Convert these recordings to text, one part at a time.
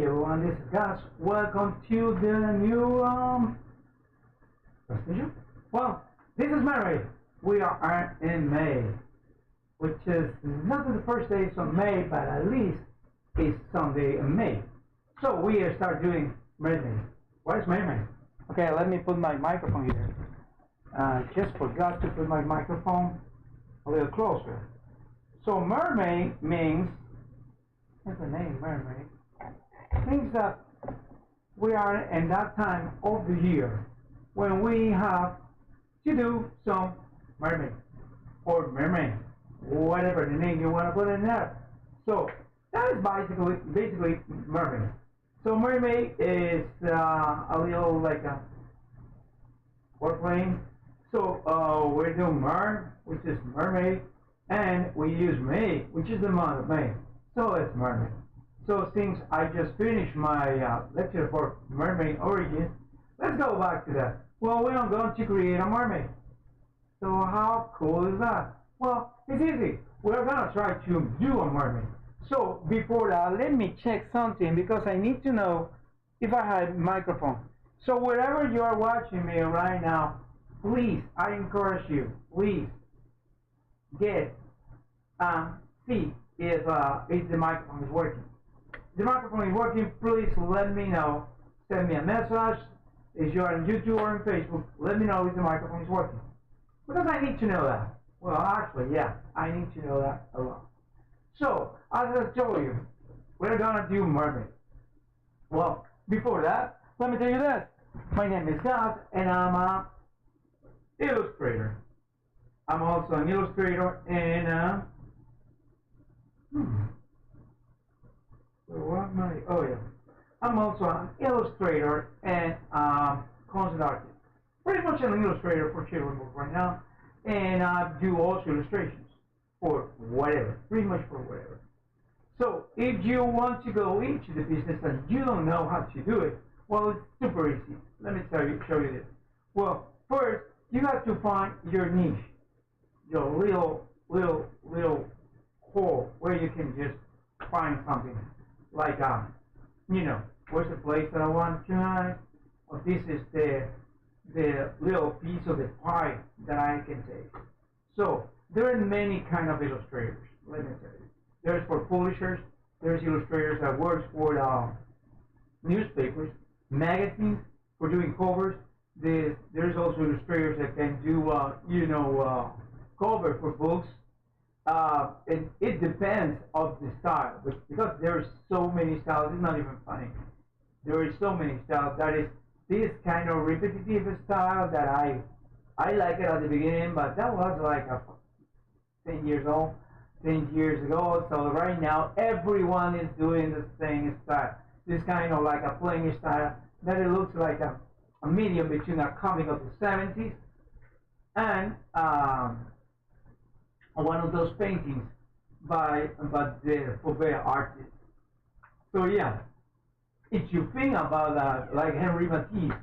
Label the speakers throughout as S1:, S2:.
S1: everyone, this is Gus. Welcome to the new presentation. Well, this is Mermay. We are in May, which is not the first day of May, but at least it's Sunday in May. So we start doing Mermay. What is Mermay? Okay, let me put my microphone here. Just forgot to put my microphone a little closer. So Mermay means, what's the name, Mermay? Means that we are in that time of the year when we have to do some mermaid or mermaid, whatever the name you want to put in there. So that is basically mermaid. So mermaid is a little like a warplane. So we're doing mer, which is mermaid, and we use May, which is the month of May. So it's mermaid. So since I just finished my lecture for mermaid origins, let's go back to that. Well, we are going to create a mermaid. So how cool is that? Well, it's easy. We're going to try to do a mermaid. So before that, let me check something because I need to know if I have a microphone. So wherever you are watching me right now, please, I encourage you, please get see if the microphone is working. The microphone is working, please let me know. Send me a message. If you are on YouTube or on Facebook, let me know if the microphone is working. Because I need to know that. Well, actually, yeah, I need to know that a lot. So, as I told you, we're going to do mermaid. Well, before that, let me tell you this. My name is Gus, and I'm an illustrator. I'm also an illustrator and I'm also an illustrator and concept artist. Pretty much an illustrator for children's books right now, and I do also illustrations for whatever, pretty much for whatever. So if you want to go into the business and you don't know how to do it, well, it's super easy. Let me show you this. Well, first you have to find your niche, your little hole where you can just find something like where's the place that I want tonight? Well, this is the little piece of the pie that I can take. So there are many kind of illustrators. Let me tell you. There's for publishers. There's illustrators that works for newspapers, magazines for doing covers. There's also illustrators that can do cover for books. And it depends of the style, because there's so many styles. It's not even funny. There is so many styles. That is this kind of repetitive style that I like it at the beginning, but that was like 10 years ago. So right now everyone is doing the same style. This kind of like a plain style that it looks like a medium between a comic of the 70s and one of those paintings by the Fauvet artist. So yeah, if you think about that, like Henry Matisse,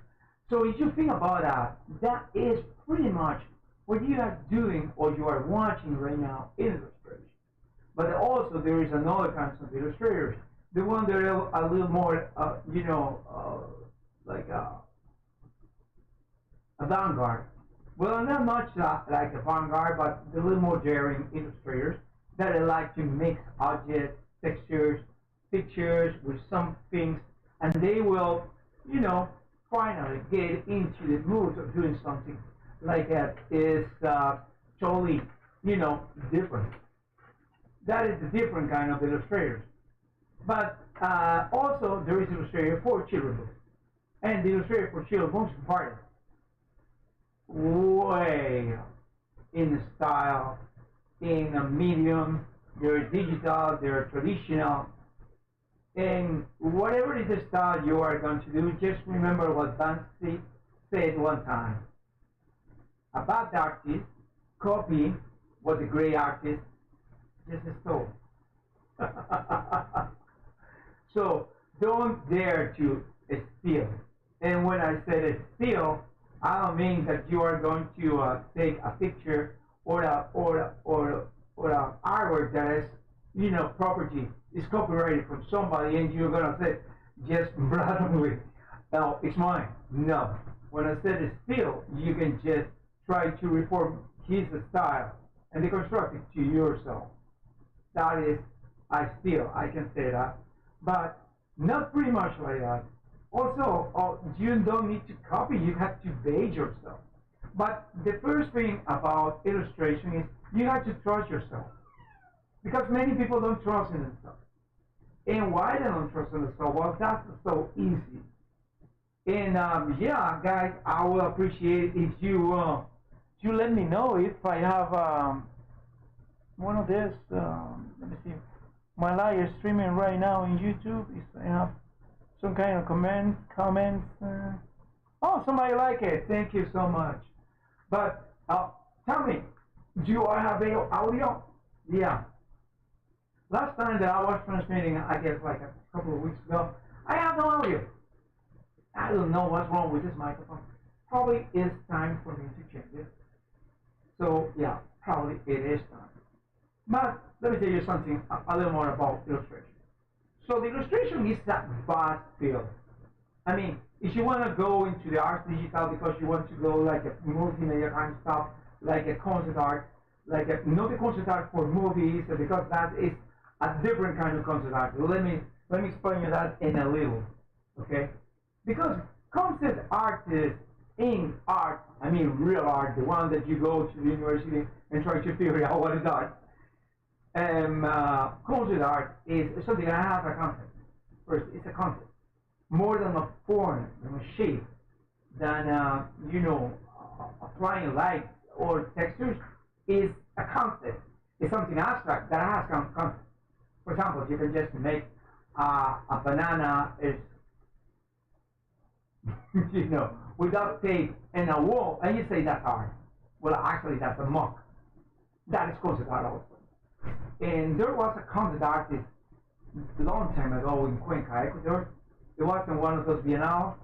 S1: so if you think about that, that is pretty much what you are doing or you are watching right now in illustration. But also there is another kind of illustrators, the one that are a little more, like avant-garde. Well, not much like avant-garde, but a little more daring illustrators that like to mix objects, textures, pictures with some things, and they will, finally get into the mood of doing something like that is totally, different. That is a different kind of illustrators. But also there is illustrator for children's books, and the illustrator for children's books part way in style, in a medium, they're digital, they're traditional, and whatever is the style you are going to do, just remember what Banksy said one time. A bad artist copy what a great artist just stole. So don't dare to steal. And when I said steal, I don't mean that you are going to take a picture or artwork that is, property is copyrighted from somebody, and you're gonna say, just randomly. Now it's mine. No. When I said it's still, you can just try to reform his style and deconstruct it to yourself. That is, I can say that, but not pretty much like that. Also, you don't need to copy, you have to base yourself. But the first thing about illustration is you have to trust yourself. Because many people don't trust in themselves. And why they don't trust in themselves? Well, that's so easy. And yeah, guys, I will appreciate if you let me know if I have one of this. Let me see. My live is streaming right now in YouTube. If I have some kind of comments. Oh, somebody like it. Thank you so much. But tell me, do I have audio? Yeah. Last time that I was transmitting, I guess like a couple of weeks ago, I have no audio. I don't know what's wrong with this microphone. Probably it's time for me to change it. So yeah, probably it is time. But let me tell you something a little more about illustration. So the illustration is that vast field. I mean, if you want to go into the art digital because you want to go like a multimedia kind of stuff, like a concept art, like not a concept art for movies, because that is a different kind of concept art. Let me explain you that in a little, okay? Because concept art is in art, I mean real art, the one that you go to the university and try to figure out what is art. Concept art is something that has a concept. First, it's a concept. More than a form, than a shape, than applying light or textures, is a concept. It's something abstract that has concept. For example, you can just make a banana is without tape and a wall, and you say that's art. Well, actually, that's a mock. That is concept art also. And there was a concept artist a long time ago in Cuenca, Ecuador. It was in one of those biennales.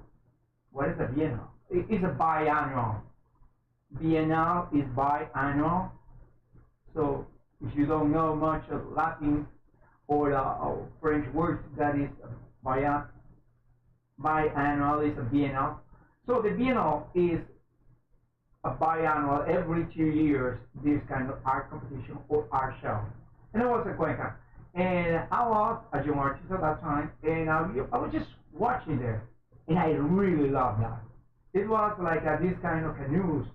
S1: What is a biennale? It's a biannual. Biennale is biannual. So if you don't know much of Latin or French words, that is biannual is a biennale. So the biennale is a biannual, every 2 years, this kind of art competition or art show. And it was in Cuenca. And I was a young artist at that time, and I was just watching there, and I really loved that. It was like this kind of canoes.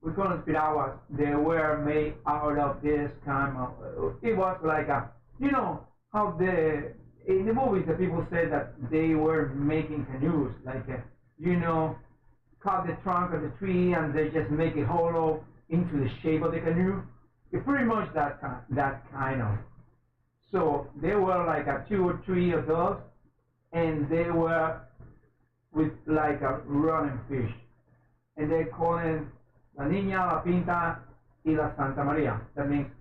S1: We call them piraguas. They were made out of this kind of. It was like how in the movies the people said that they were making canoes, like cut the trunk of the tree and they just make it hollow into the shape of the canoe. It's pretty much that kind of. So there were like 2 or 3 of those, and they were with like a running fish, and they call it La Niña, La Pinta, y La Santa Maria. That means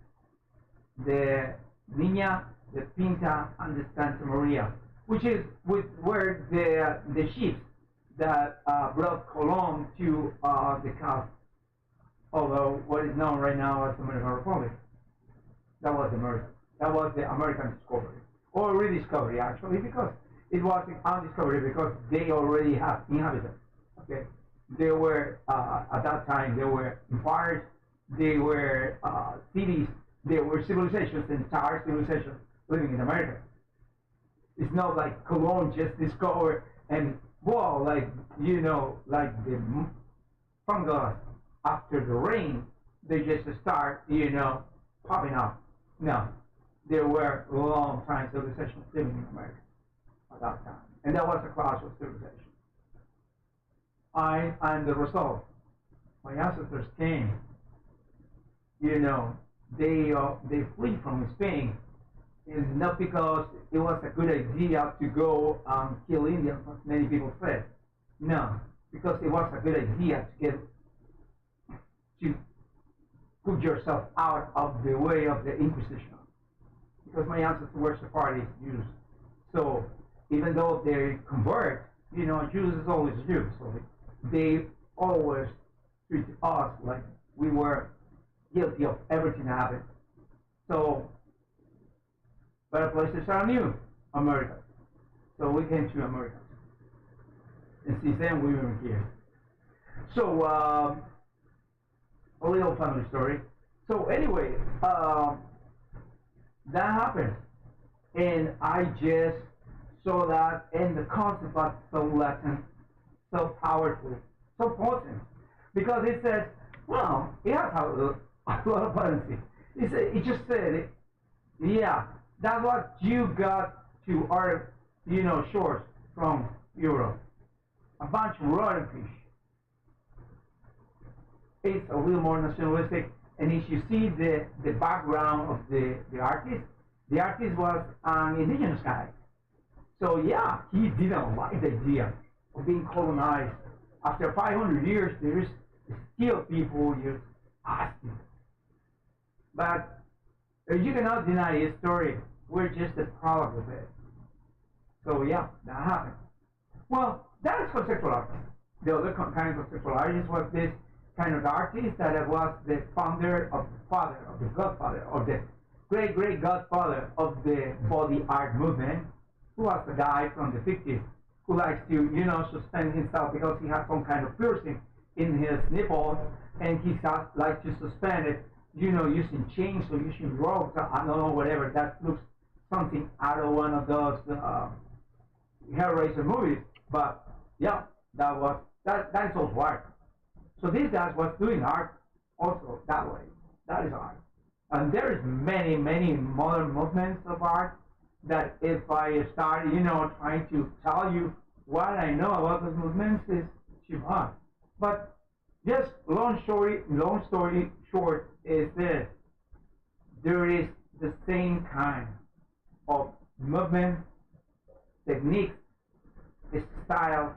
S1: the Niña, the Pinta, and the Santa Maria, which is where the ships that brought Colón to the coast, although what is known right now as the Dominican Republic. That was America. That was the American discovery, or rediscovery actually, because it was an undiscovery because they already have inhabitants. Okay, they were at that time they were empires, they were cities, they were civilizations, entire civilizations living in America. It's not like Colón just discovered and well, like the fungus after the rain, they just start popping up. No, there were long time civilizations living in America at that time, and that was a class of civilization. I'm the result. My ancestors came. They flee from Spain, and not because it was a good idea to go kill Indians, as many people said. No, because it was a good idea to put yourself out of the way of the Inquisition. Because my ancestors were Sephardic Jews. So even though they convert, Jews is always Jews. So they always treated us like we were guilty of everything that happened. So better places are new, America. So we came to America. And since then, we were here. So, a little family story. So anyway, that happened. And I just saw that, and the concept was so latent, so powerful, so potent. Because it says, well, it has a lot of potency. It just said, yeah, that's what you got to our, shores from Europe. A bunch of rotten fish. It's a little more nationalistic, and if you see the background of the artist was an indigenous guy. So yeah, he didn't like the idea of being colonized. After 500 years, there is still people just asking. But you cannot deny his story. We're just a product of it. So yeah, that happened. Well, that is conceptual art. The other kind of conceptual artist was this kind of artist that was the founder of the father, of the godfather, of the great godfather of the body art movement, who was a guy from the 50s who likes to, suspend himself because he has some kind of piercing in his nipples, and he likes to suspend it, using chains or using ropes. I don't know, whatever. That looks something out of one of those Hellraiser movies. But yeah, that is also art. So this guy was doing art also that way. That is art. And there is many modern movements of art that if I start, trying to tell you what I know about those movements is too much. But just long story short is this. There is the same kind of movement, techniques, style,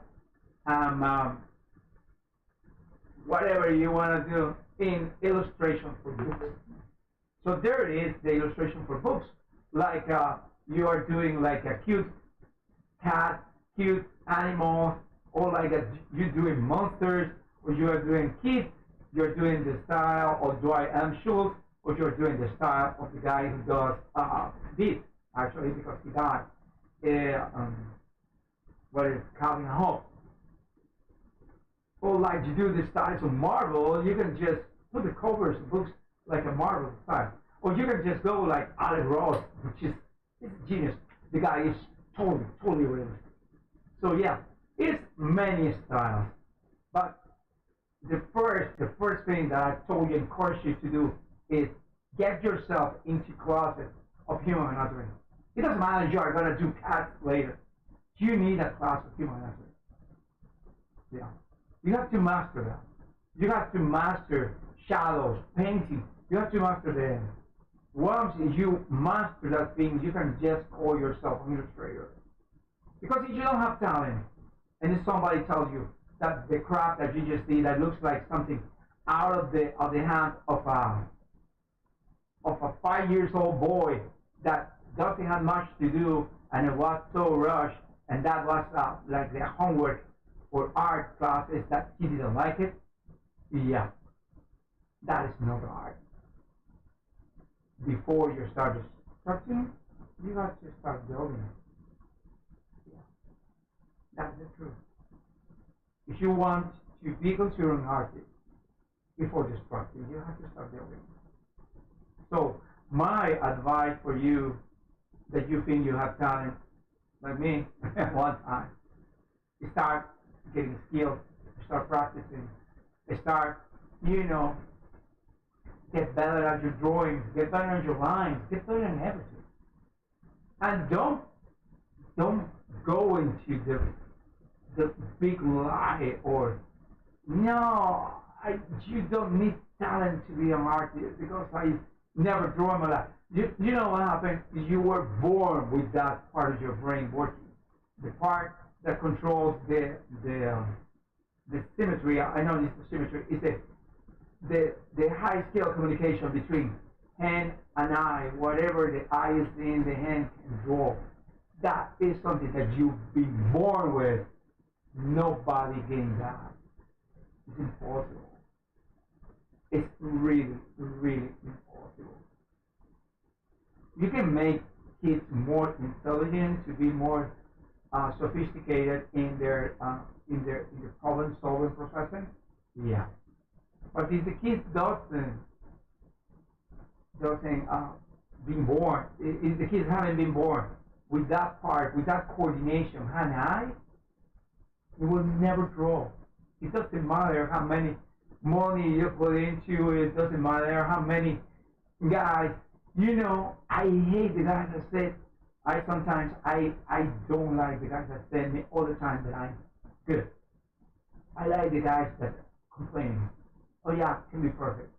S1: whatever you want to do in illustration for books. So there it is, the illustration for books. Like you are doing like a cute cat, cute animals, or like you're doing monsters, or you are doing kids, you're doing the style of Dwight M. Schultz, or you're doing the style of the guy who does this, actually, because he died. What is Calvin Hobbes? Or like you do the styles of Marvel, you can just put the covers of books like a Marvel style. Or you can just go like Alex Ross, which is a genius. The guy is totally realistic. So yeah, it's many styles. But the first thing that I totally encourage you to do is get yourself into closet of human anatomy. It doesn't matter if you are gonna do cats later. You need a class of human anatomy. Yeah. You have to master that. You have to master shadows, painting. You have to master them. Once you master that thing, you can just call yourself an illustrator. Because if you don't have talent, and if somebody tells you that the crap that you just did that looks like something out of the hand of a 5-year-old boy that doesn't have much to do, and it was so rushed, and that was like the homework for art classes that he didn't like it, yeah, that is not art. Before you start constructing, you have to start building. Yeah, that's the truth. If you want to be considered an artist before constructing, you have to start building. So my advice for you that you think you have talent, like me, one time, start getting skilled, start practicing, start, get better at your drawings, get better at your lines, get better at everything. And don't go into the big lie or no, you don't need talent to be an artist because I never draw in my life. You know what happened? You were born with that part of your brain working. The part that controls the symmetry. I know this is symmetry. It's the high scale communication between hand and eye. Whatever the eye is in, the hand can draw. That is something that you've been born with. Nobody getting that. It's impossible. It's really impossible. You can make kids more intelligent, to be more sophisticated in their problem solving processing. Yeah, but if the kids doesn't being born, if the kids haven't been born with that part, with that coordination, hand eye, it will never grow. It doesn't matter how many money you put into it. It doesn't matter how many guys. I hate the guys that say. I don't like the guys that tell me all the time that I'm good. I like the guys that complain. Oh yeah, can be perfect.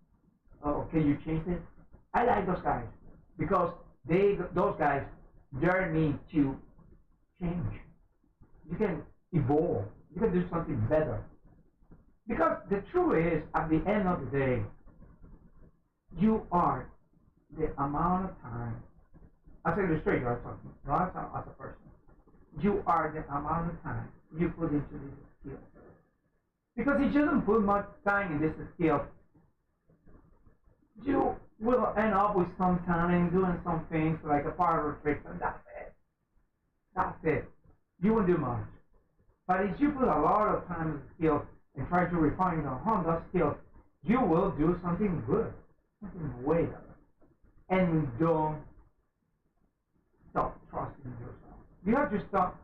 S1: Oh, can you change this? I like those guys because those guys dare me to change. You can evolve. You can do something better. Because the truth is, at the end of the day, you are the amount of time, as an illustrator, I'm talking, not as a person, you are the amount of time you put into this skill. Because if you don't put much time in this skill, you will end up with some talent doing some things like a parlor trick, and that's it. That's it. You won't do much. But if you put a lot of time in the skills and try to refine on those skills, you will do something good, something way better. And don't stop trusting yourself. You have to start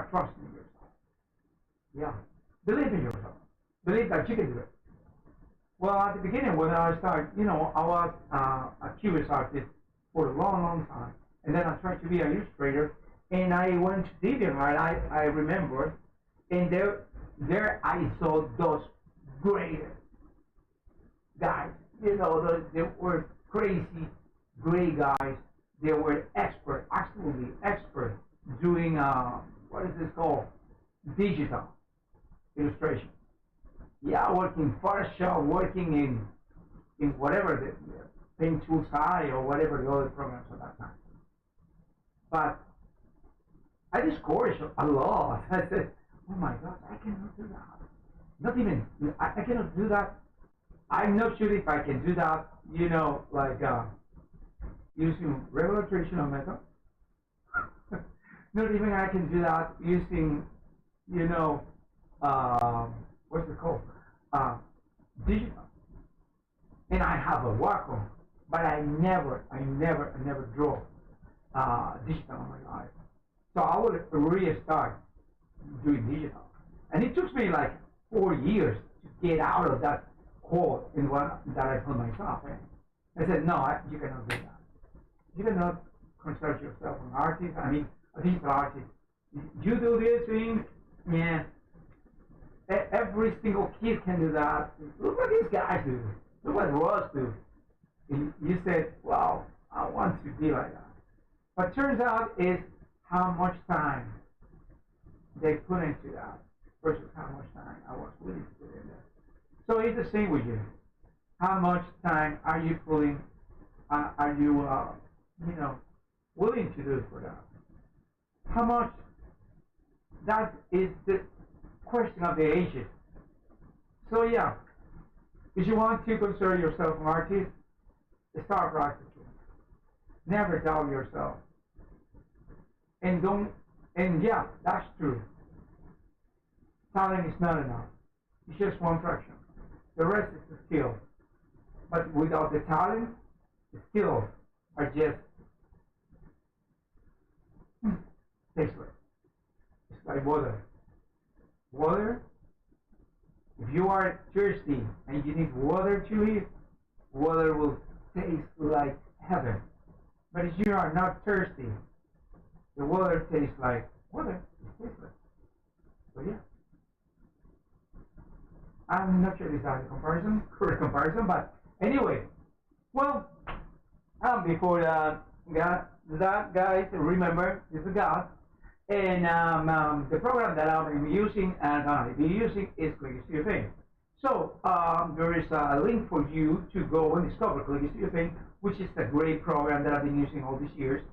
S1: trusting yourself. Yeah. Believe in yourself. Believe that you can do it. Well, at the beginning, when I started, I was a curious artist for a long, long time. And then I tried to be an illustrator. And I went to DeviantArt, I remember. And there I saw those great guys. They were crazy, great guys. They were expert, absolutely expert, doing, what is this called? Digital illustration. Yeah, working Photoshop, working in whatever the Paint Tools High or whatever the other programs at that time. But I discouraged a lot. I said, oh my God, I cannot do that. Not even, I cannot do that. I'm not sure if I can do that, using regular traditional method. Not even I can do that using, what's it called? Digital. And I have a Wacom, but I never draw digital in my life. So I would restart doing digital. And it took me like 4 years to get out of that hole in one that I put myself in. I said, no, you cannot do that. You cannot consider yourself an artist, a digital artist. You do this thing, yeah. Every single kid can do that. Look what these guys do. Look what Ross do. And you said, wow, I want to be like that. But turns out is how much time they put into that versus how much time I was willing to put in there. So it's the same with you. How much time are you putting? Are you willing to do it for that? How much? That is the question of the ages. So yeah, if you want to consider yourself an artist, start practicing. Never doubt yourself. And yeah, that's true. Talent is not enough. It's just one fraction. The rest is the skill. But without the talent, the skills are just tasteless. It's like water. Water, if you are thirsty and you need water to eat, water will taste like heaven. But if you are not thirsty, the water tastes like water. It's tasteless. So yeah. I'm not sure this is a correct comparison, but anyway. Well, before that, guys, remember, this is God. And the program that I'll be using and I'll be using is Click Studio Paint. So there is a link for you to go and discover Click Studio Paint, which is a great program that I've been using all these years.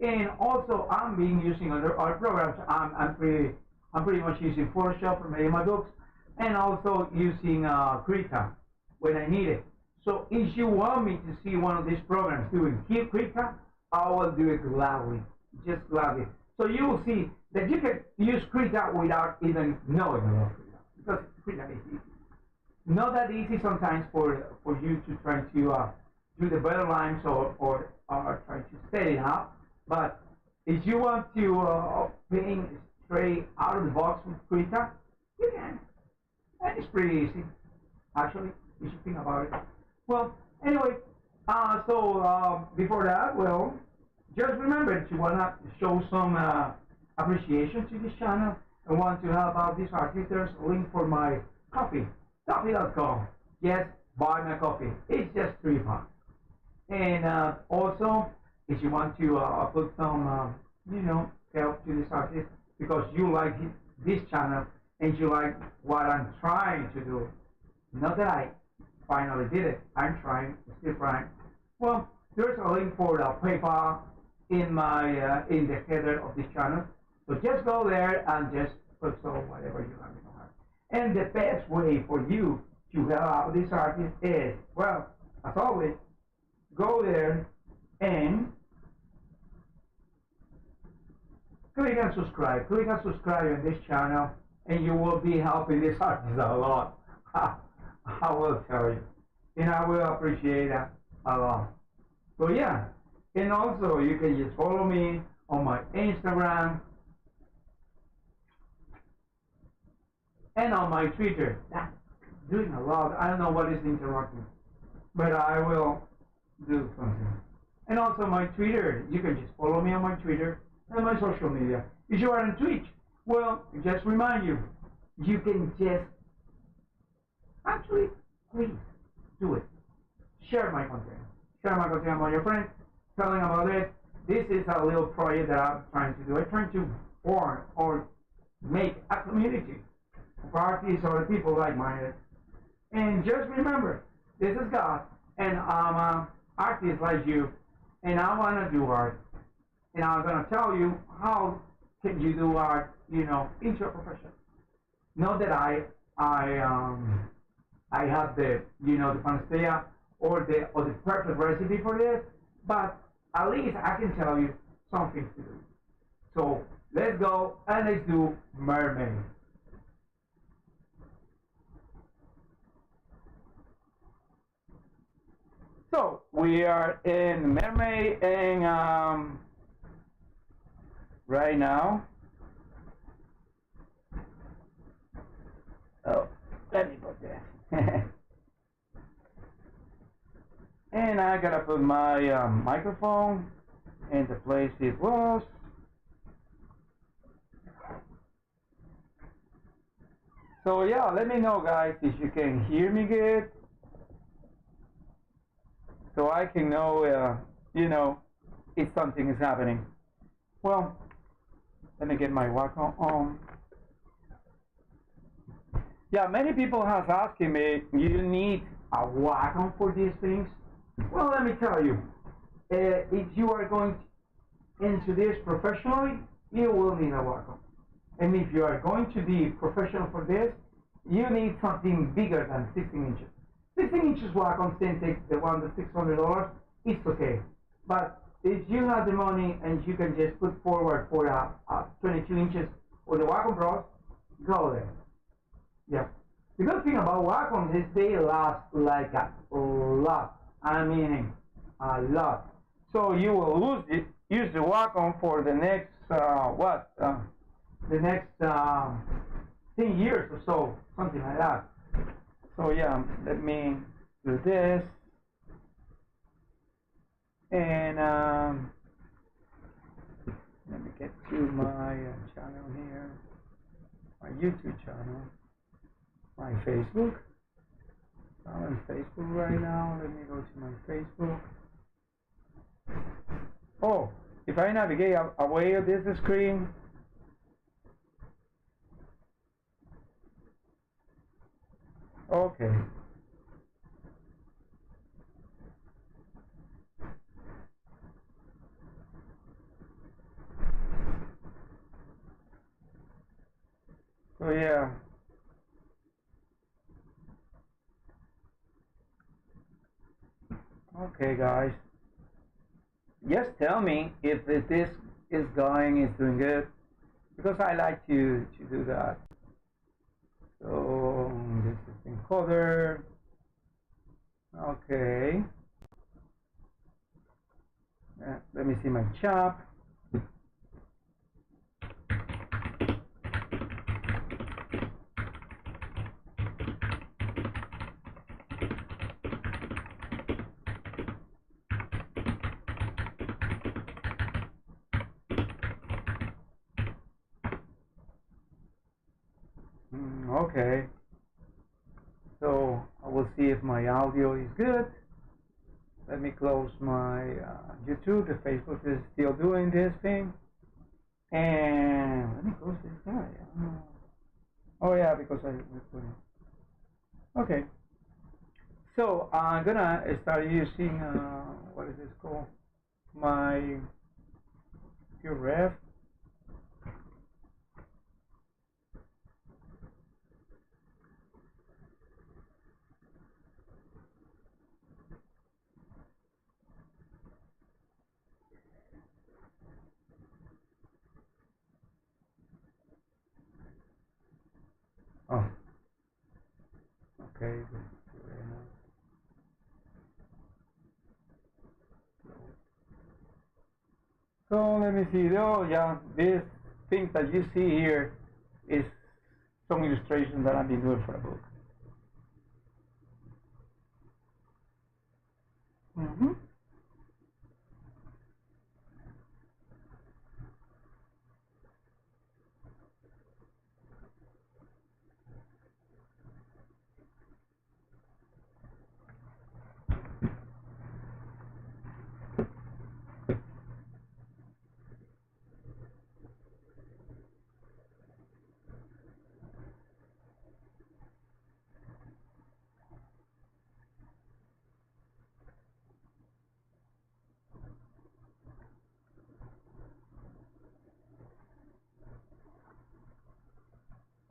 S1: And also I'm being using other programs. I'm pretty much using Photoshop for making my books, and also using Krita when I need it. So if you want me to see one of these programs doing Krita, I will do it gladly, just gladly. So you will see that you can use Krita without even knowing about Krita, because Krita is easy. Not that easy sometimes for you to try to do the better lines or try to set it up. But if you want to paint straight out of the box with Krita, you can. And it's pretty easy, actually, if you think about it. Well, anyway, before that, well, just remember to want to show some appreciation to this channel and want to help out these artists. There's a link for my coffee, coffee.com. Yes, buy my coffee. It's just £3. And also, if you want to put some, help to this artist because you like this channel and you like what I'm trying to do. Not that I finally did it. I'm trying, still trying. Well, there's a link for the PayPal in my in the header of this channel. So just go there and just put some whatever you want to have. And the best way for you to help out this artist is, well, as always, go there and click and subscribe. Click and subscribe on this channel, and you will be helping this artist a lot. I will tell you, and I will appreciate that a lot. So yeah, and also you can just follow me on my Instagram and on my Twitter. That's doing a lot. I don't know what is interrupting, but I will do something. And also my Twitter, you can just follow me on my Twitter and my social media. If you are on Twitch, well, just remind you, you can just actually, please do it. Share my content. Share my content with your friends. Tell them about it. This is a little project that I'm trying to do. I'm trying to form or make a community of artists or people like-minded. And just remember, this is God, and I'm an artist like you, and I want to do art. And I'm going to tell you how can you do art, into a profession. Not that I have the, the panacea or the perfect recipe for this, but at least I can tell you something to do. So let's go and let's do Mermay. So we are in Mermay, and right now. Oh, let me put this. And I gotta put my microphone in the place it was. So yeah, let me know, guys, if you can hear me good, so I can know, if something is happening. Well, let me get my Wacom on. Yeah, many people have asking me, you need a Wacom for these things? Well, let me tell you, if you are going into this professionally, you will need a Wacom. And if you are going to be professional for this, you need something bigger than 16 inches. 16 inches Wacom, then take the one that's $600, it's okay. But if you have the money and you can just put forward for 22 inches or the Wacom Pros, go there. Yeah. The good thing about Wacoms is they last like a lot. I mean, a lot. So you will use the Wacom for the next, the next 10 years or so, something like that. So yeah, let me do this. And let me get to my channel here, my YouTube channel, my Facebook. I'm on Facebook right now. Let me go to my Facebook. Oh, if I navigate away of this screen, okay. So yeah. Okay, guys. Just tell me if is going, is doing good, because I like to do that. So this is encoder. Okay. Let me see my chop. Okay. So I will see if my audio is good. Let me close my YouTube. The Facebook is still doing this thing. And let me close this guy. Oh yeah, because I recorded. Okay. So I'm gonna start using what is this called? My pure ref. Oh. Okay. So let me see. Oh yeah, this thing that you see here is some illustration that I've been doing for a book.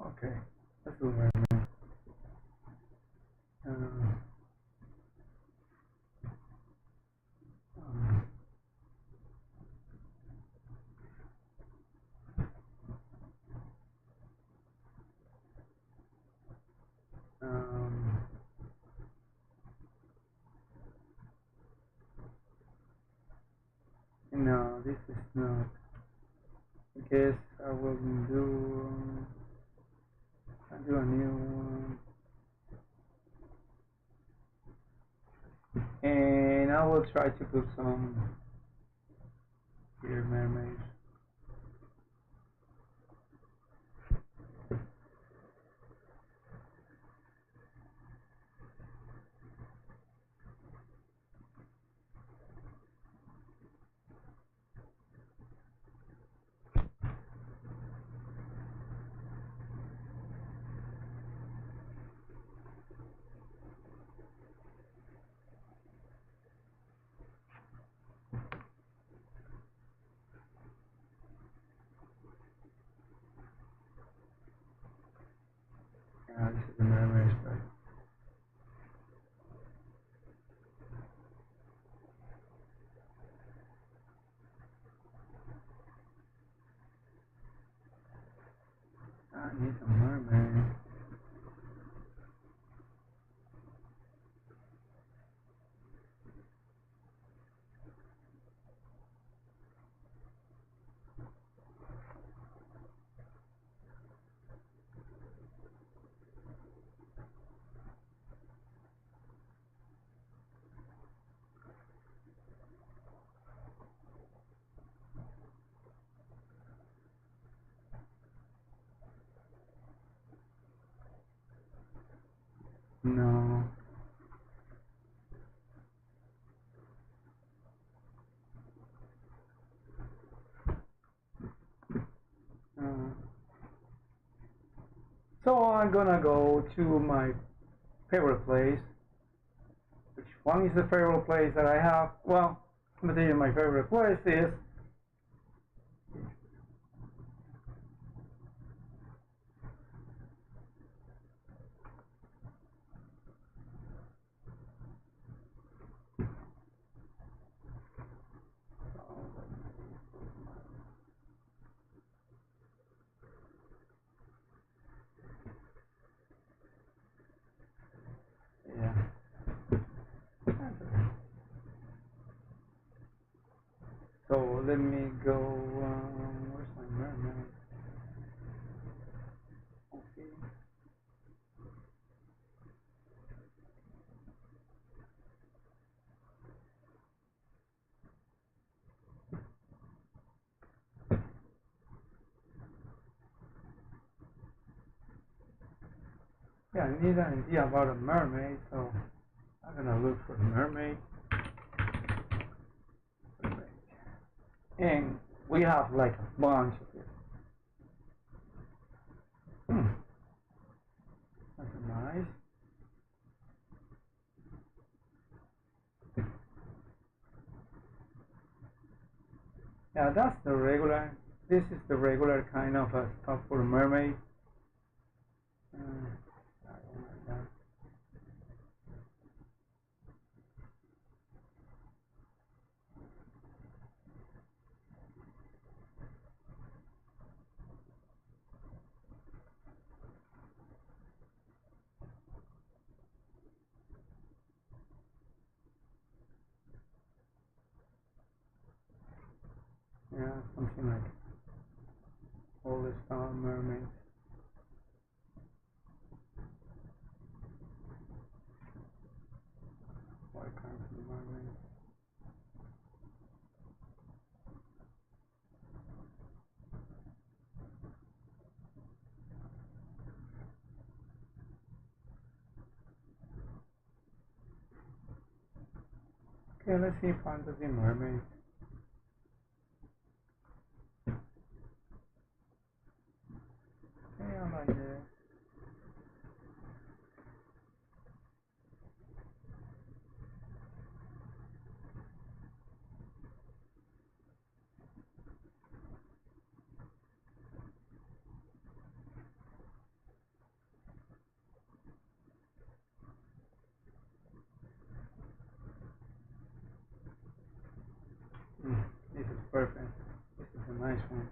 S1: Okay, let's do Mermay. No, this is not. I guess I will I'll do a new one. And I will try to put some here mermaids. This is the mermaid strike. I need a mermaid. No. So I'm gonna go to my favorite place. Which one is the favorite place that I have? Well, I'm gonna tell you my favorite place is
S2: So let me go, where's my mermaid? Okay. Yeah, I need an idea about a mermaid, so I'm gonna look for mermaid. And we have like a bunch of it. That's nice. Yeah, that's the regular. This is the regular kind of stuff for a mermaid. I don't like that. Yeah, something like all the style mermaids. What kinds of mermaids? Okay, let's see fantasy mermaids. Okay, I like this. This is perfect. This is a nice one.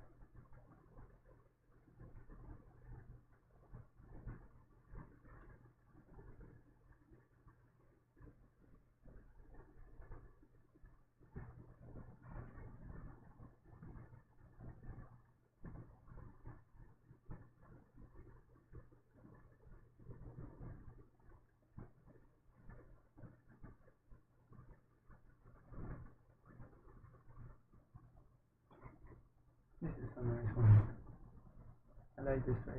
S2: This is a nice one. I like this face.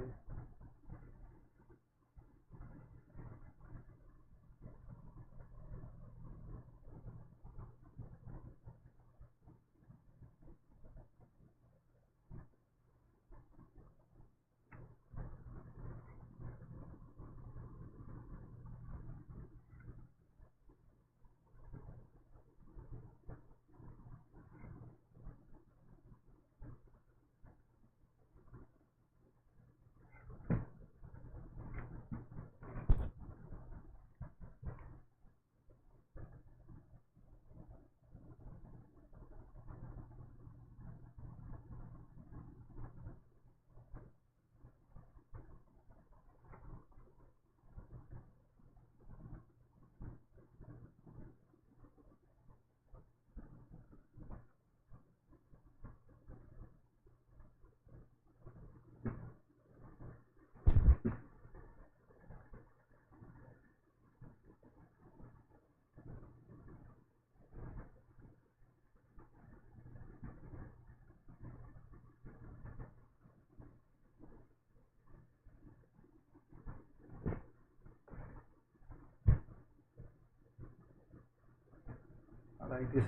S2: I like this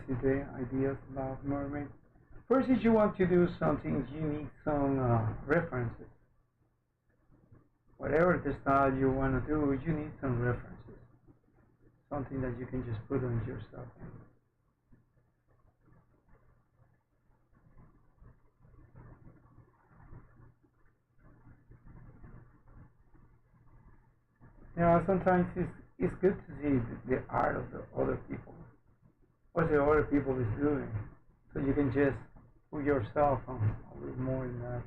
S2: ideas about mermaids. First, if you want to do something, you need some references. Whatever the style you want to do, you need some references. Something that you can just put on yourself. Sometimes it's good to see the art of the other people, what the other people is doing, so you can just put yourself on a little more in that.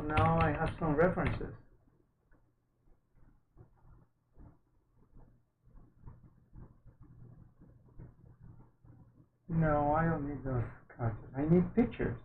S2: now I have some references. No, I don't need those cards. I need pictures.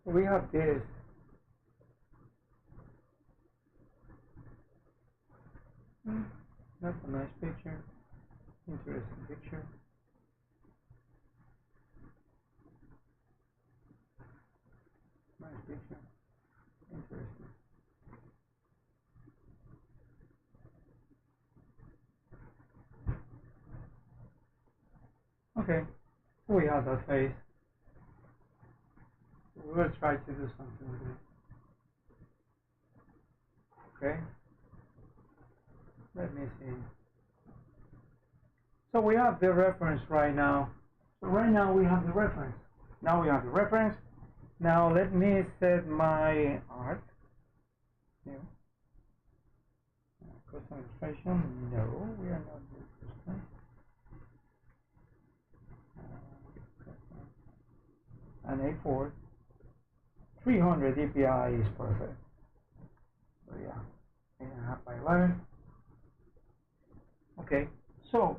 S2: We have this. That's a nice picture. Interesting picture. Nice picture. Interesting. Okay. We have that face. We'll try to do something with it. Okay. Let me see. So we have the reference right now. So right now we have the reference. Now we have the reference. Now let me set my art. New. Custom illustration. No, we are not doing custom. An A4. 300 dpi is perfect. So yeah, 8.5 by 11. Okay, so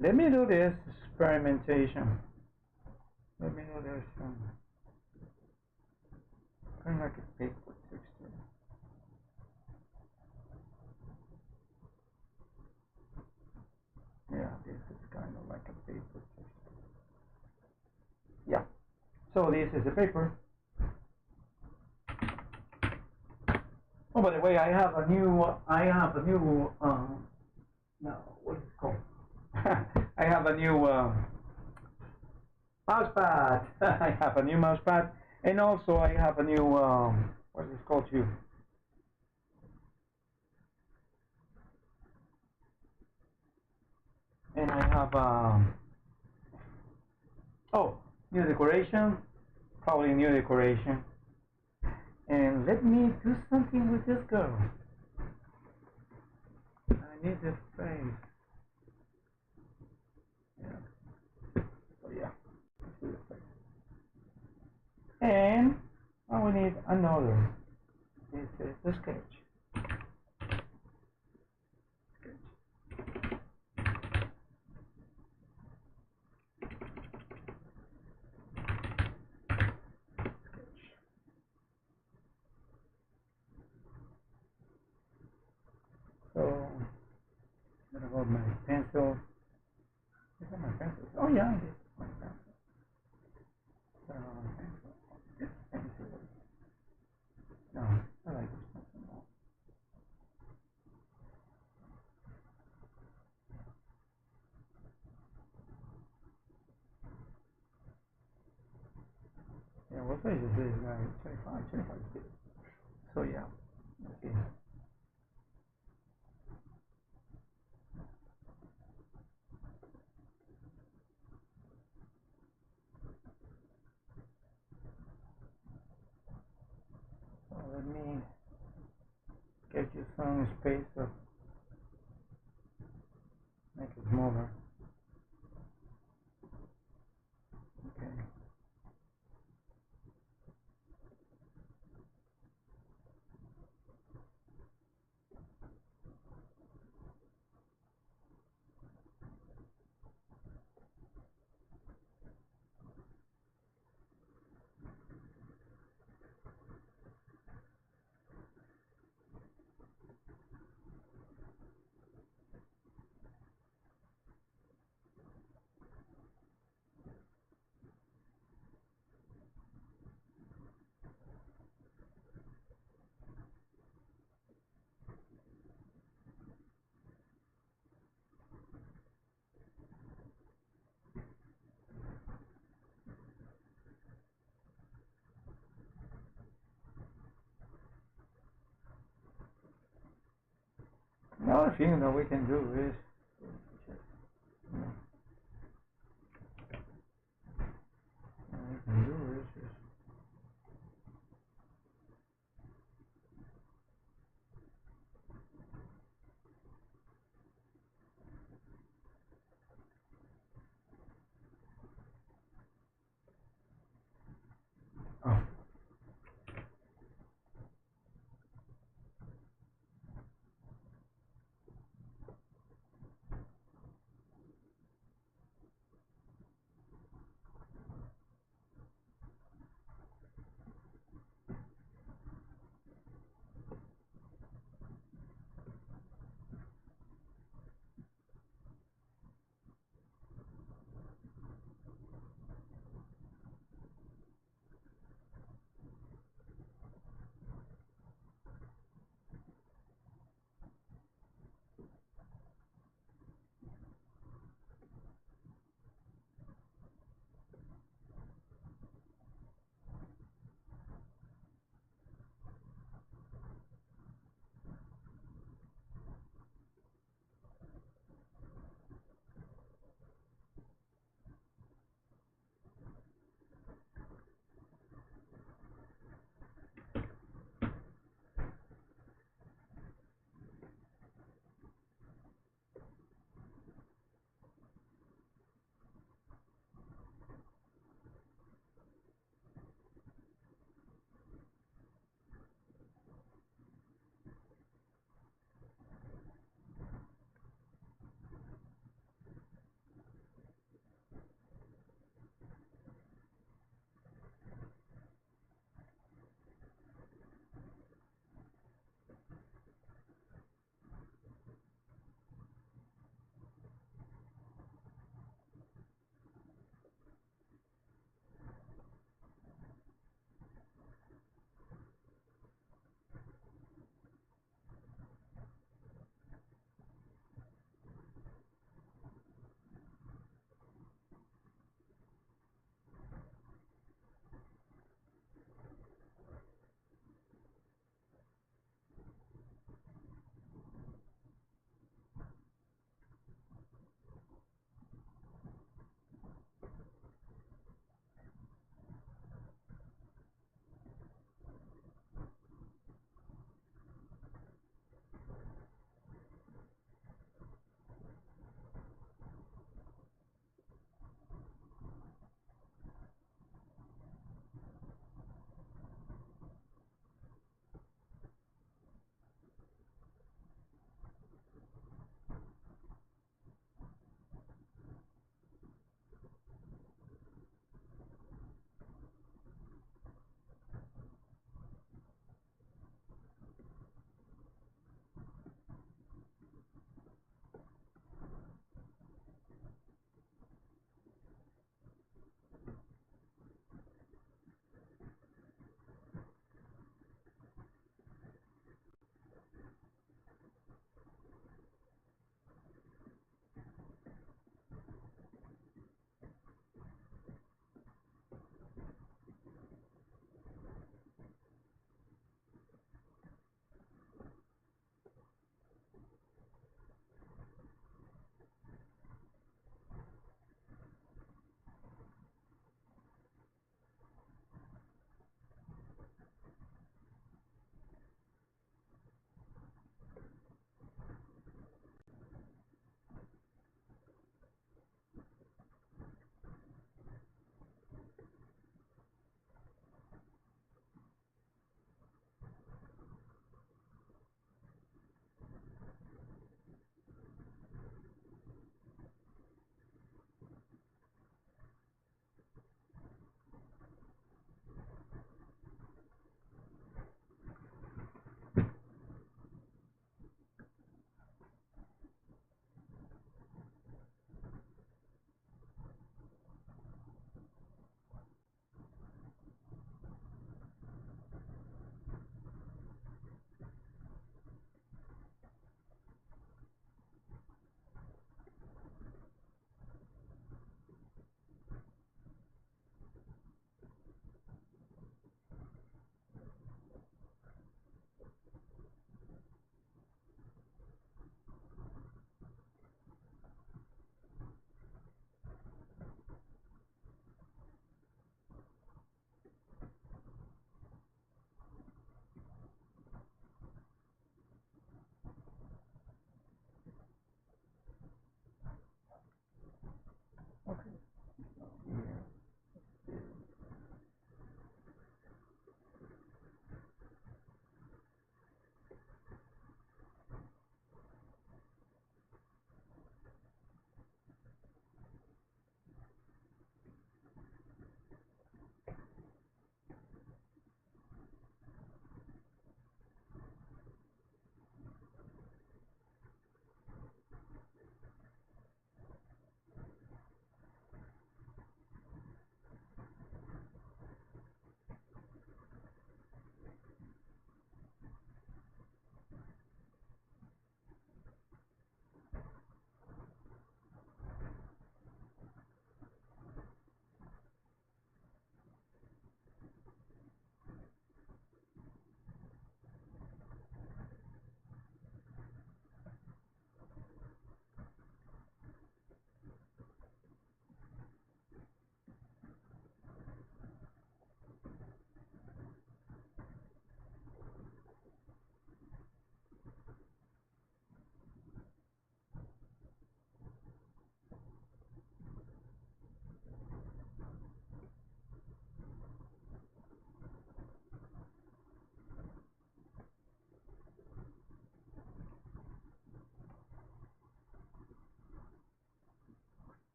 S2: let me do this experimentation. Let me do this kind of like a paper texture. Yeah, this is kind of like a paper texture. Yeah. So this is the paper. Oh, by the way, I have a new, no, what is it called? I have a new mouse pad. I have a new mouse pad, and also I have a new, what is it called too? And I have, oh, new decoration, probably new decoration. And let me do something with this girl. I need the face. Yeah. So yeah, let's do the face. And now we need another. This is the sketch. So, what about my pencil? Is that my pencil? Oh yeah, it is my pencil. So, this pencil. No, I like this pencil more. Yeah, what size is this guy? 25 is good. So yeah, okay. So let me get you some space up, make it smaller. Okay. other thing that we can do is just, you know, what we can do is just oh.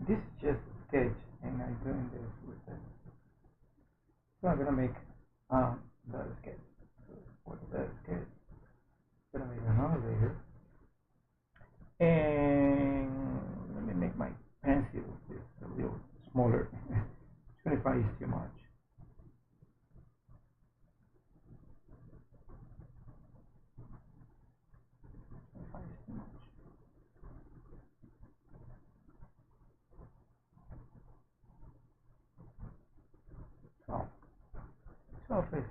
S2: this is just a sketch, and I'm doing this with this. So I'm gonna make the sketch. So for the sketch, I'm gonna make another layer, and let me make my pencil a little smaller. 25 is too much. 25 is too much. So, 12 is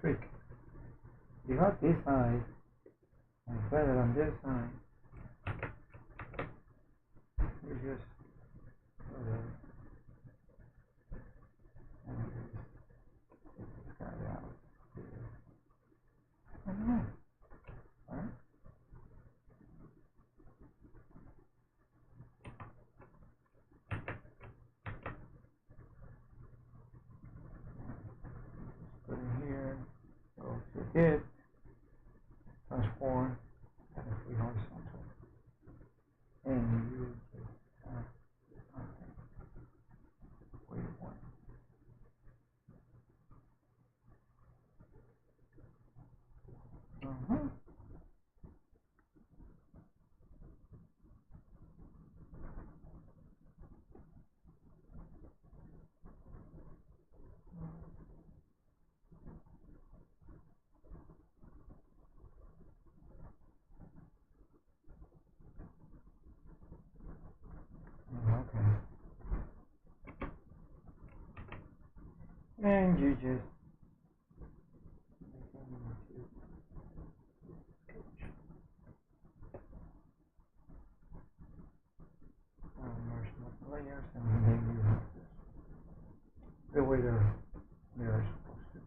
S2: trick. You got this side and feather on this side. You just go there and just cut it out. I don't know. Alright? Put it here. Go to it. Transform. And free horizontal. And you just something where you want. Okay. And you just make them into sketch. Merge the layers, and then you have this. The way they're supposed to be.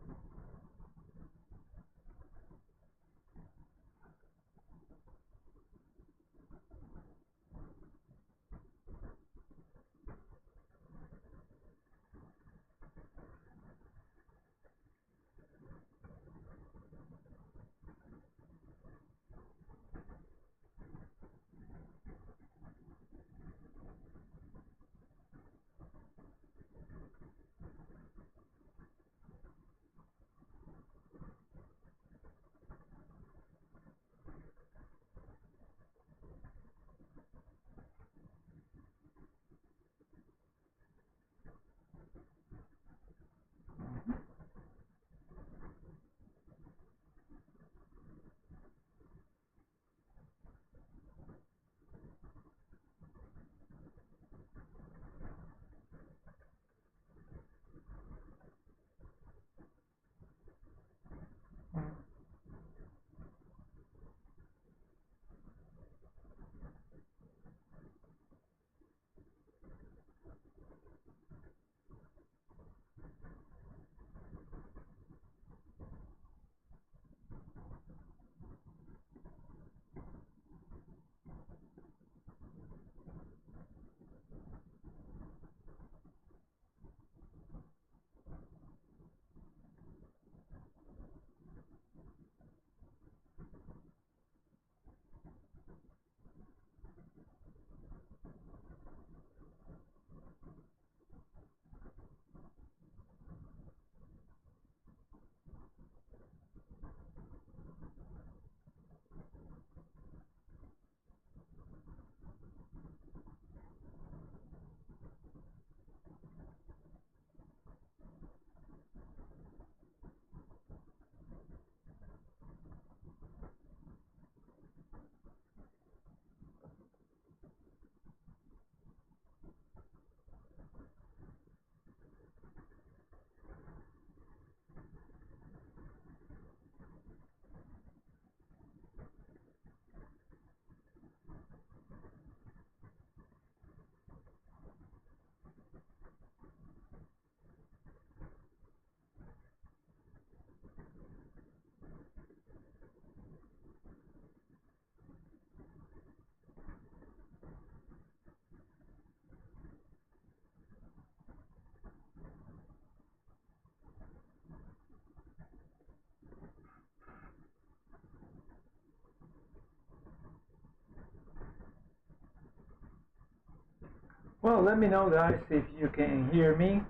S2: Well, let me know, guys, if you can hear me.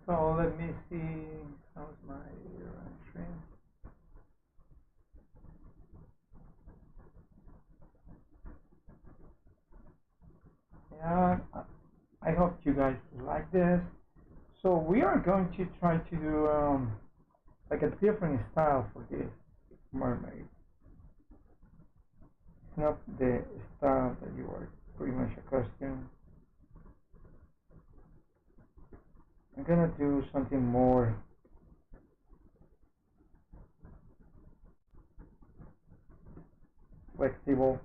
S2: So let me see, how's my stream? Yeah, I hope you guys like this. So we are going to try to do like a different style for this mermaid. It's not the style that you are pretty much accustomed. I'm gonna do something more flexible.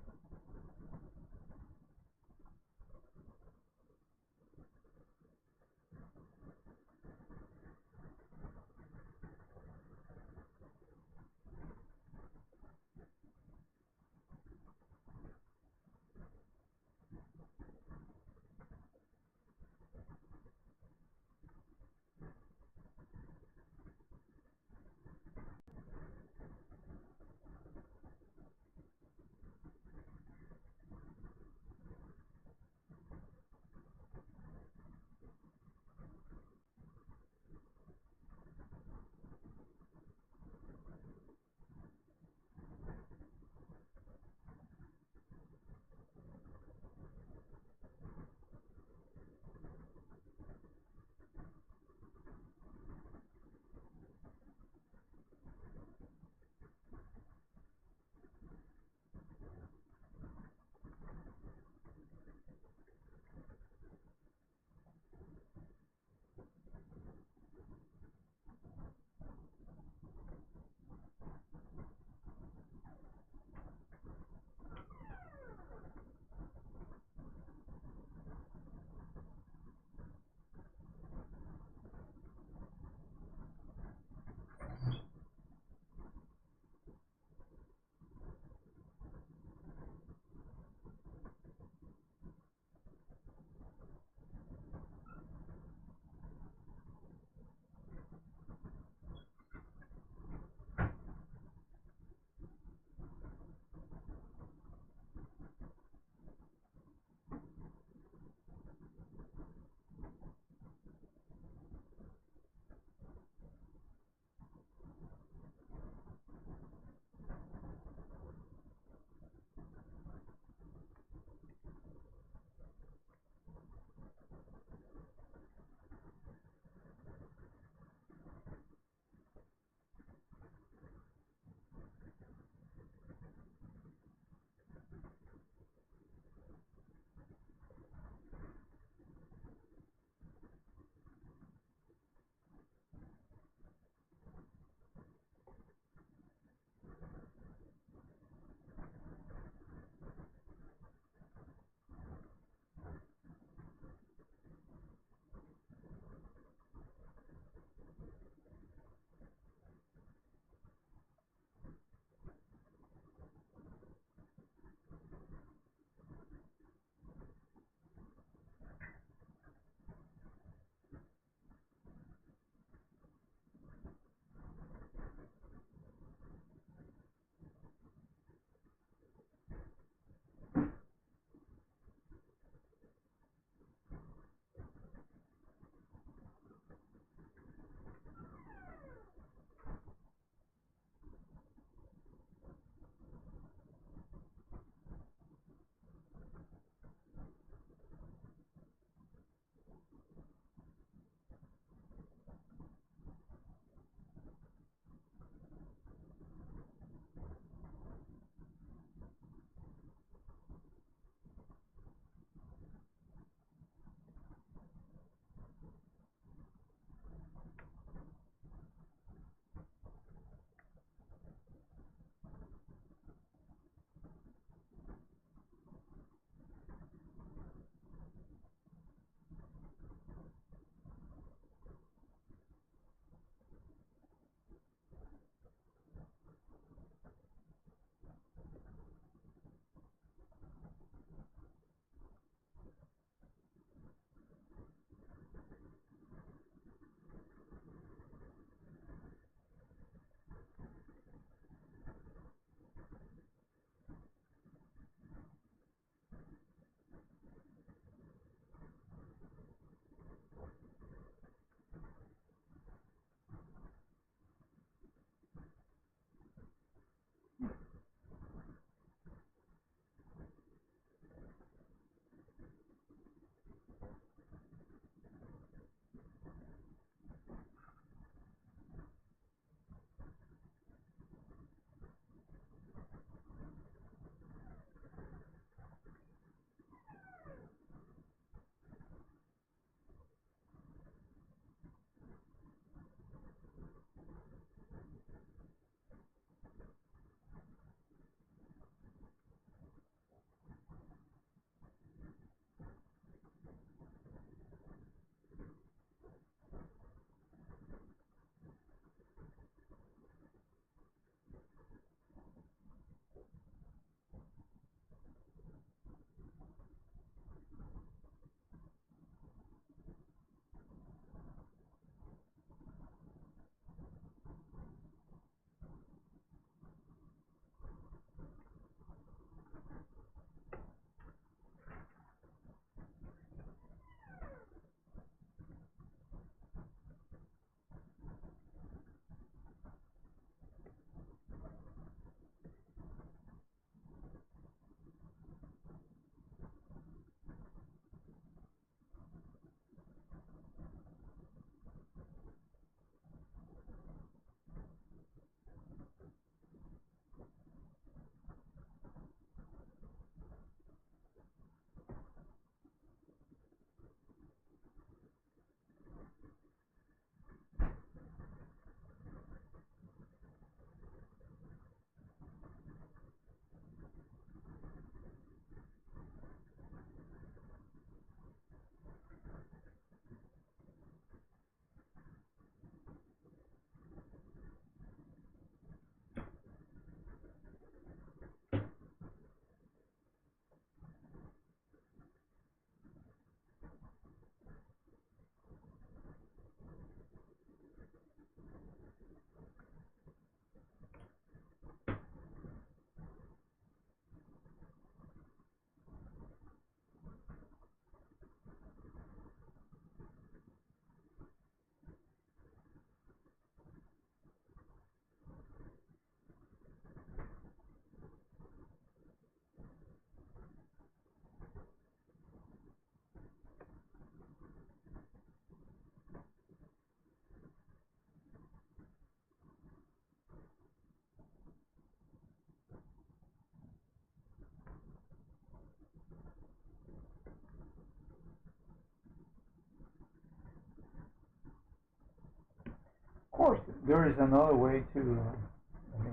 S2: there is another way to let me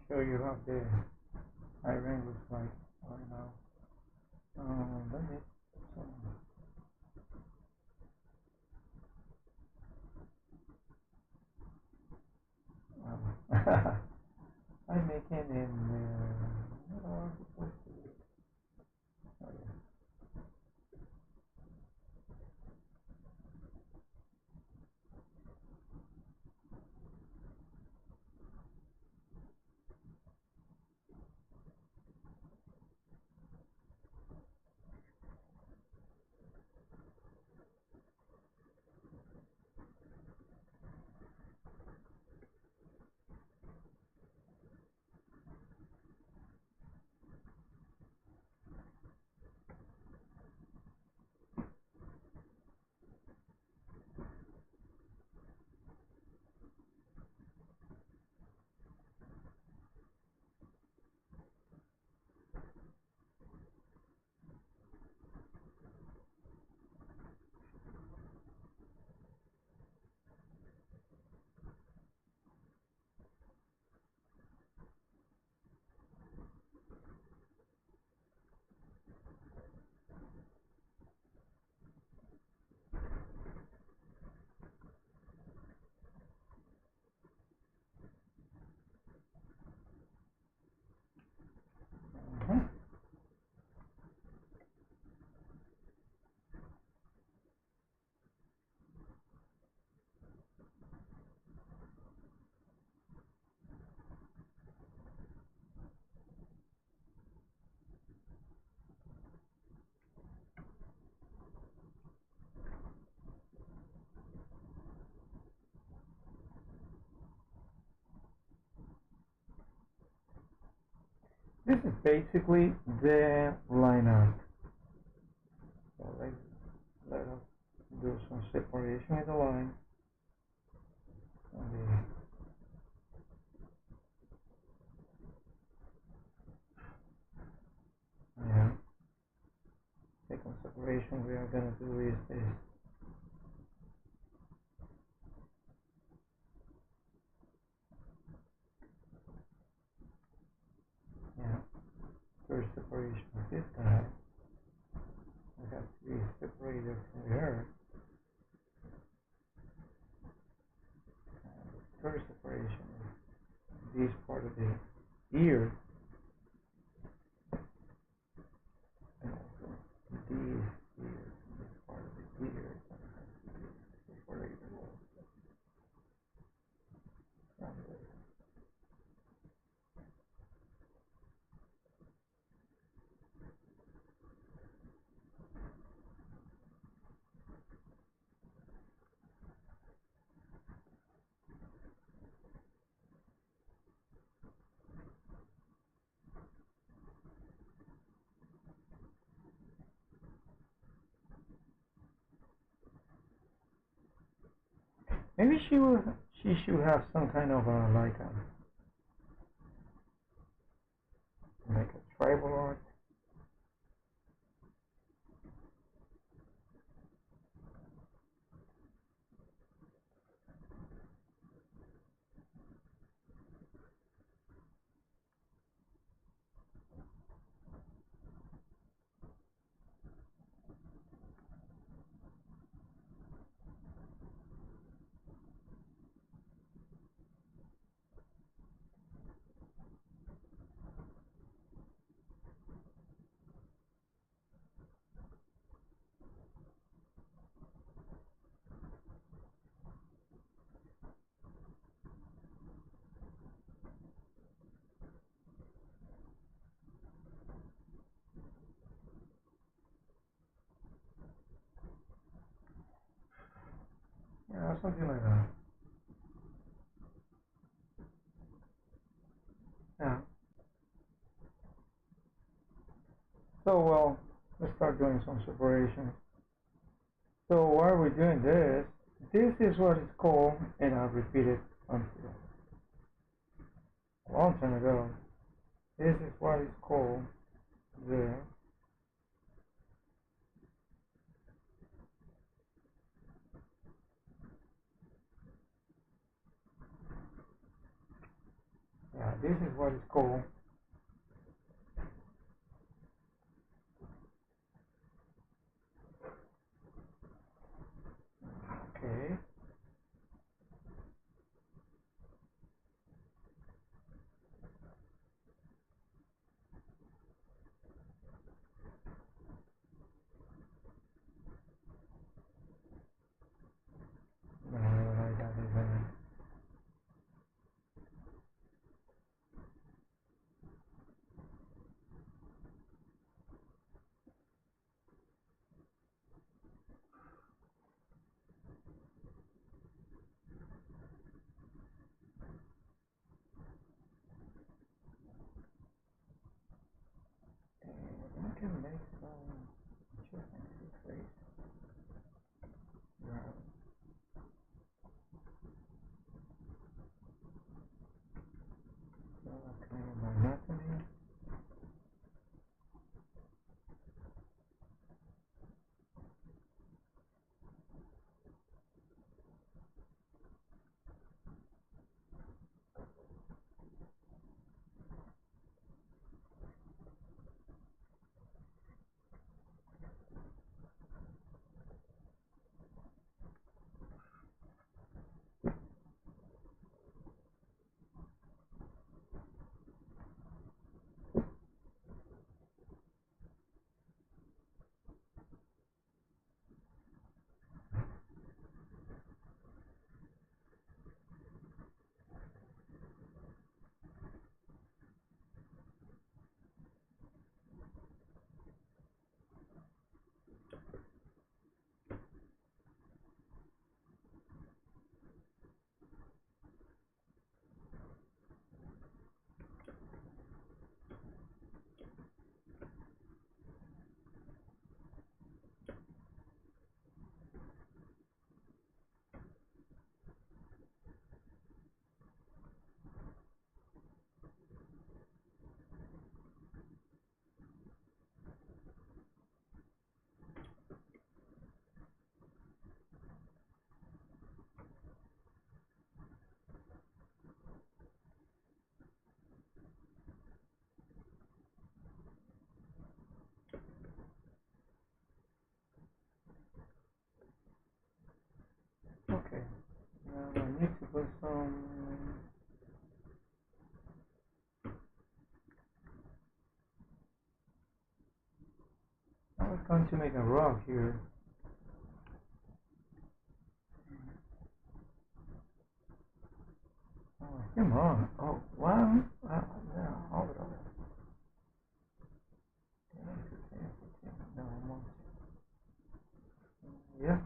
S2: show you how the iron looks like right now. Let me I'm making in this is basically the line art. So let us do some separation in the line. Yeah. Second separation we are gonna do is this. Yeah. First separation of this guy. We have to be separated from here. And the third separation is this part of the ear. And also this ear. This part of the ear. Separated from the maybe she should have some kind of like a tribal art. Yeah, something like that. Yeah. So, well, let's start doing some separation. So while we're doing this, this is what it's called, and I'll repeat it until a long time ago. This is what it's called the this is what it's called. Okay. No, like that is I can make some interesting face. Right. So kind of anatomy. Okay. Now I need to put some. I was going to make a rock here. Oh, come on. Oh, wow. Yeah, hold it on. No, more. Yeah.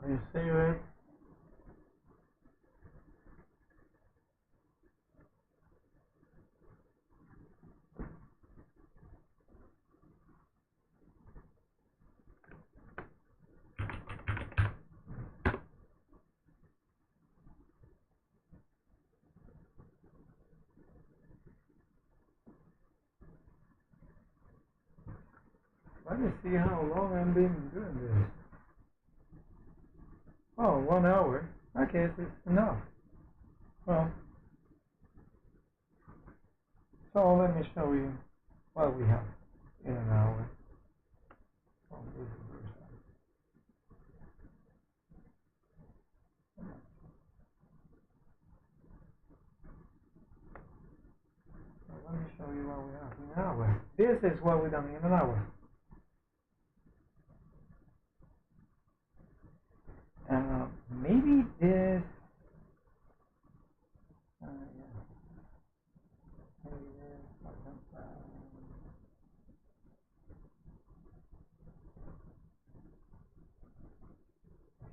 S2: When you save it, let me see how long I've been doing this. Oh, 1 hour. I guess it's enough. Well, so let me show you what we have in an hour. Oh, this is the first time. So let me show you what we have in an hour. This is what we done in an hour. Maybe this. Yeah. Maybe this.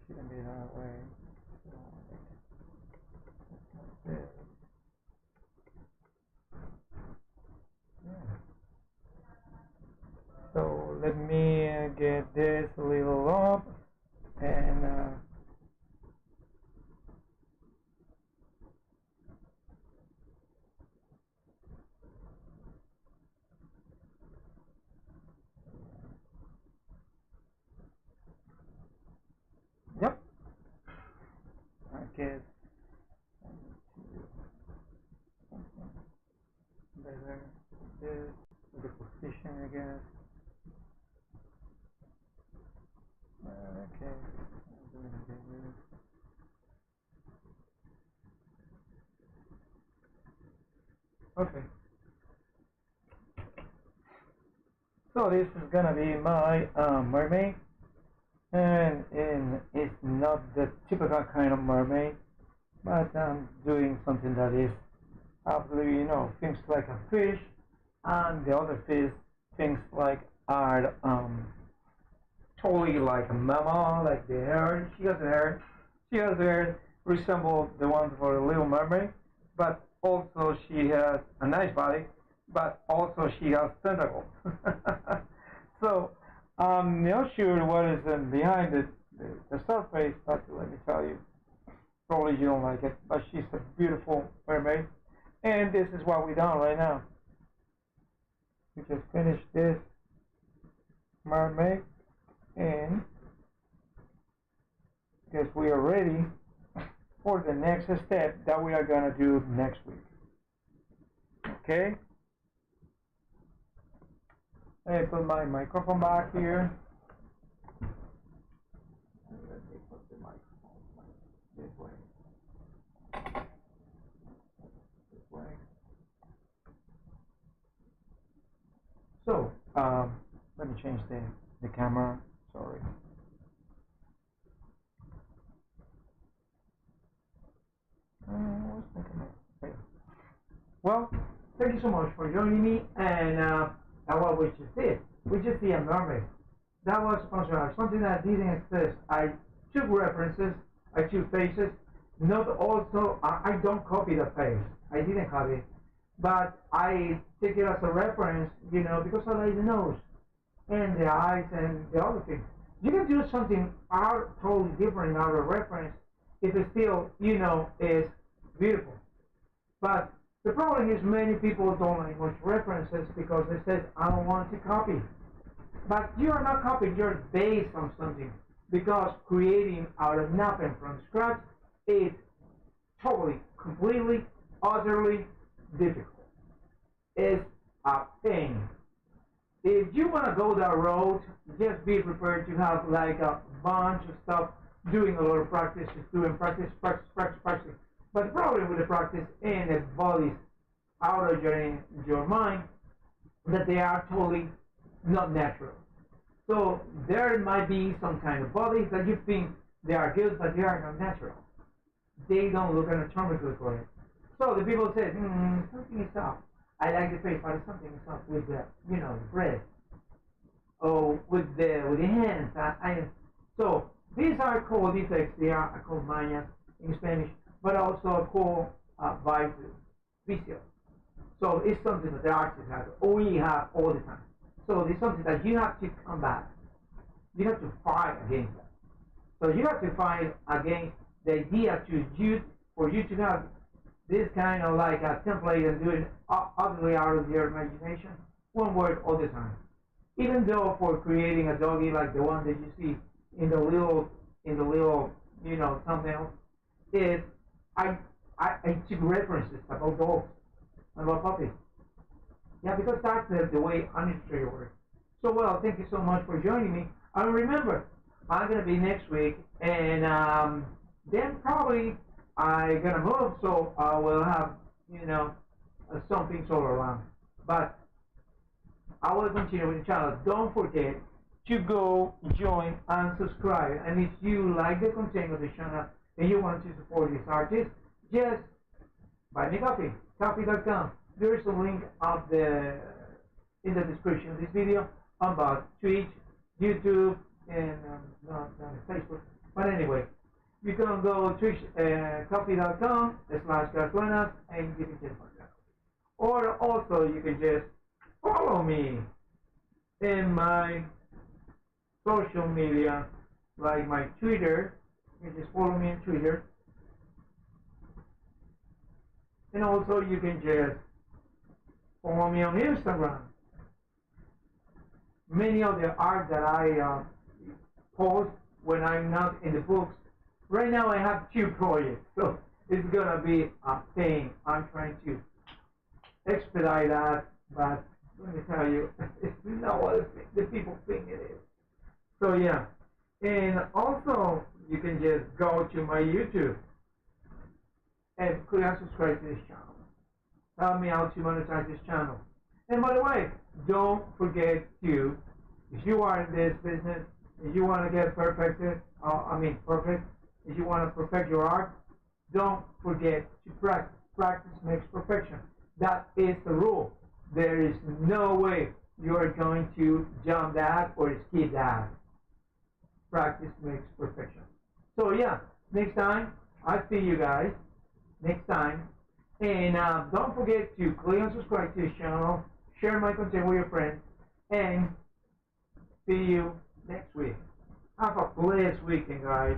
S2: Shouldn't be that way. So, like this. get this a little up and yep, I guess better this the position, I guess. Okay, I'm doing this. Okay, so this is gonna be my mermaid, and it's not the typical kind of mermaid, but I'm doing something that is absolutely, things like a fish, and the other fish, things like are totally like a mama, like the hair. She has hair resemble the ones for the Little Mermaid, but also she has a nice body, but also she has tentacles. So I'm not sure what is behind the surface, but let me tell you, probably you don't like it, but she's a beautiful mermaid, and this is what we done right now. We just finished this mermaid, and because we are ready for the next step that we are gonna do next week. Okay. Let me put my microphone back here. Let me put the microphone this way. This way. So, let me change the camera. Sorry. Where's the camera? Okay. Well, thank you so much for joining me, and what we just did. We just see a mermaid. That was something that didn't exist. I took references, I took faces. Not also, I don't copy the face. I didn't copy it, but I take it as a reference, because I like the nose and the eyes and the other things. You can do something totally different out of reference if it still, is beautiful. But the problem is many people don't like much references because they said, I don't want to copy. But you are not copying, you're based on something. Because creating out of nothing from scratch is totally, completely, utterly difficult. It's a pain. If you want to go that road, just be prepared to have like a bunch of stuff, doing a lot of practice, just doing practice. But the problem with the practice and the bodies out of your mind, that they are totally not natural. So there might be some kind of bodies that you think they are good, but they are not natural. They don't look anatomically correct. So the people say, something is up. I like the face, but something is up with the, breast, or with the hands. So these are called defects. They are called mañas in Spanish, but also called vices. So it's something that the artists have, we have all the time. So it's something that you have to combat. You have to fight against that. So you have to fight against the idea for you to have this kind of like a template and do it utterly out of your imagination, one word all the time. Even though for creating a doggy like the one that you see in the little thumbnail, is I took references about dogs and about puppies. Yeah, because that's the way an illustrator works. So well, thank you so much for joining me. And remember, I'm gonna be next week, and then probably I'm gonna move, so I will have some things all around. But I will continue with the channel. Don't forget to go join and subscribe. And if you like the content of the channel and you want to support this artist, just buy me coffee. Coffee.com. There is a link in the description of this video about Twitch, YouTube, and not Facebook. But anyway, you can go to coffee.com/Cartuenas and you can just find that. Or also you can just follow me in my
S1: social media, like my Twitter. You can just follow me on Twitter. And also you can just follow me on Instagram. Many of the art that I post when I'm not in the books. Right now I have 2 projects, so it's gonna be a thing. I'm trying to expedite that, but let me tell you, it's not what the people think it is. So yeah, and also you can just go to my YouTube and click and subscribe to this channel. Help me out to monetize this channel. And by the way, don't forget to, if you are in this business, if you want to get perfect, if you want to perfect your art, don't forget to practice. Practice makes perfection. That is the rule. There is no way you are going to jump that or skip that. Practice makes perfection. So yeah, next time, I'll see you guys next time. And don't forget to click and subscribe to this channel, share my content with your friends, and see you next week. Have a blessed weekend, guys.